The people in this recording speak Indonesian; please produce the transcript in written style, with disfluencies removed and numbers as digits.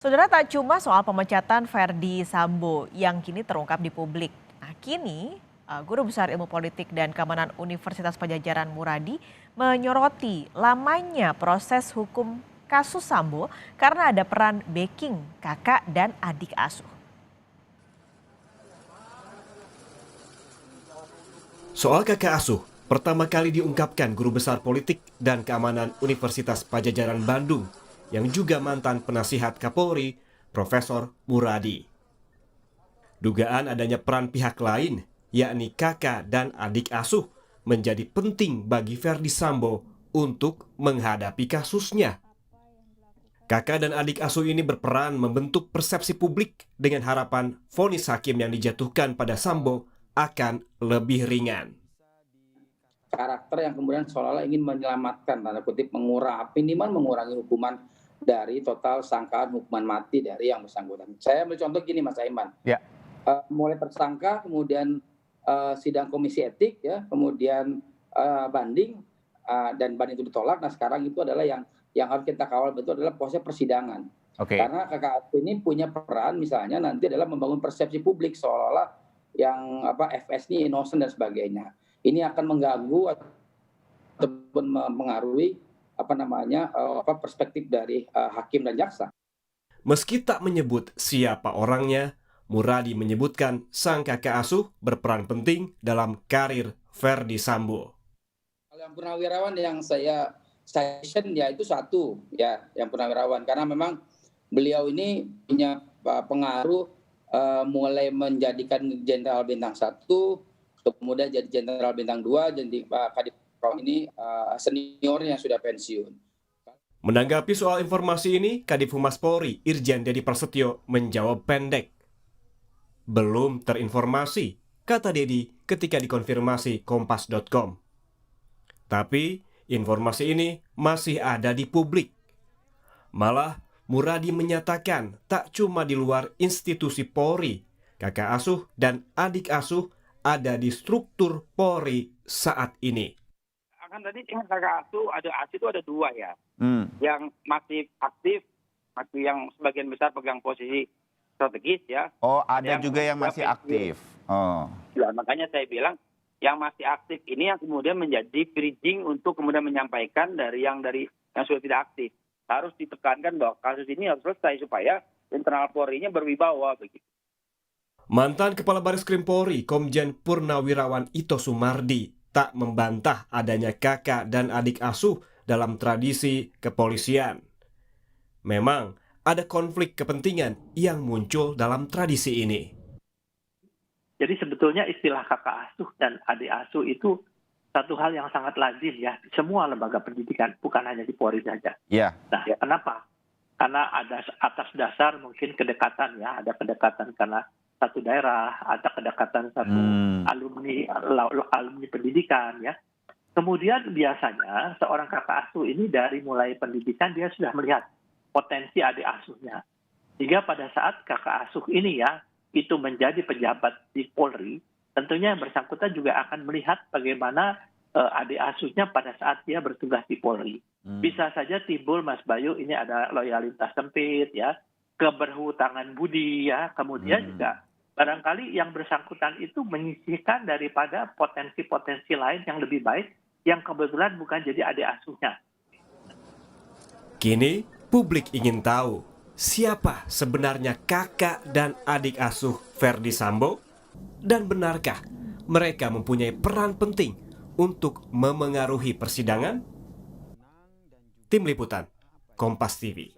Saudara, tak cuma soal pemecatan Verdi Sambo yang kini terungkap di publik. Nah, kini Guru Besar Ilmu Politik dan Keamanan Universitas Padjadjaran Muradi menyoroti lamanya proses hukum kasus Sambo karena ada peran backing kakak dan adik asuh. Soal kakak asuh, pertama kali diungkapkan Guru Besar Politik dan Keamanan Universitas Padjadjaran Bandung yang juga mantan penasihat Kapolri, Profesor Muradi. Dugaan adanya peran pihak lain, yakni kakak dan adik asuh, menjadi penting bagi Verdi Sambo untuk menghadapi kasusnya. Kakak dan adik asuh ini berperan membentuk persepsi publik dengan harapan vonis hakim yang dijatuhkan pada Sambo akan lebih ringan. Karakter yang kemudian seolah-olah ingin menyelamatkan, tanda kutip, minimal mengurangi hukuman dari total sangkaan hukuman mati dari yang bersangkutan. Saya ambil contoh gini, Mas Aiman. Ya. Mulai tersangka, kemudian sidang komisi etik, ya, kemudian banding, dan banding itu ditolak. Nah, sekarang itu adalah yang harus kita kawal betul adalah proses persidangan. Oke. Karena kakak ini punya peran misalnya nanti adalah membangun persepsi publik seolah-olah yang FS ini innocent dan sebagainya. Ini akan mengganggu ataupun mempengaruhi perspektif dari hakim dan jaksa. Meski tak menyebut siapa orangnya, Muradi menyebutkan sang kakak asuh berperan penting dalam karir Verdi Sambo. Yang purnawirawan yang saya session ya itu satu ya, yang purnawirawan, karena memang beliau ini punya pengaruh mulai menjadikan jenderal bintang 1, kemudian jadi jenderal bintang 2, jadi Kadif ini seniornya sudah pensiun. Menanggapi soal informasi ini, Kadif Humas Polri Irjen Dedi Prasetyo menjawab pendek. Belum terinformasi, kata Dedi ketika dikonfirmasi Kompas.com. Tapi informasi ini masih ada di publik. Malah Muradi menyatakan tak cuma di luar institusi Polri, kakak asuh dan adik asuh ada di struktur Polri saat ini. Kan tadi dengan kakak asuh itu ada 2 ya. Yang masih aktif, masih yang sebagian besar pegang posisi strategis ya. Oh, ada juga yang masih aktif. Oh. Ya, makanya saya bilang yang masih aktif ini yang kemudian menjadi bridging untuk kemudian menyampaikan dari yang sudah tidak aktif. Harus ditekankan bahwa kasus ini harus selesai supaya internal Polri-nya berwibawa begitu. Mantan Kepala Bareskrim Polri, Komjen Purnawirawan Ito Sumardi, tak membantah adanya kakak dan adik asuh dalam tradisi kepolisian. Memang ada konflik kepentingan yang muncul dalam tradisi ini. Jadi sebetulnya istilah kakak asuh dan adik asuh itu satu hal yang sangat lazim ya di semua lembaga pendidikan, bukan hanya di Polri saja. Ya. Nah, kenapa? Karena ada atas dasar mungkin kedekatan ya, ada kedekatan karena satu daerah, ada kedekatan satu alumni pendidikan ya. Kemudian biasanya seorang kakak asuh ini dari mulai pendidikan dia sudah melihat potensi adik asuhnya. Sehingga pada saat kakak asuh ini ya itu menjadi pejabat di Polri, tentunya yang bersangkutan juga akan melihat bagaimana adik asuhnya pada saat dia bertugas di Polri. Bisa saja timbul, Mas Bayu, ini ada loyalitas sempit ya, keberhutangan budi ya, kemudian juga barangkali yang bersangkutan itu menyisihkan daripada potensi-potensi lain yang lebih baik yang kebetulan bukan jadi adik asuhnya. Kini publik ingin tahu siapa sebenarnya kakak dan adik asuh Verdi Sambo, dan benarkah mereka mempunyai peran penting untuk memengaruhi persidangan? Tim Liputan, Kompas TV.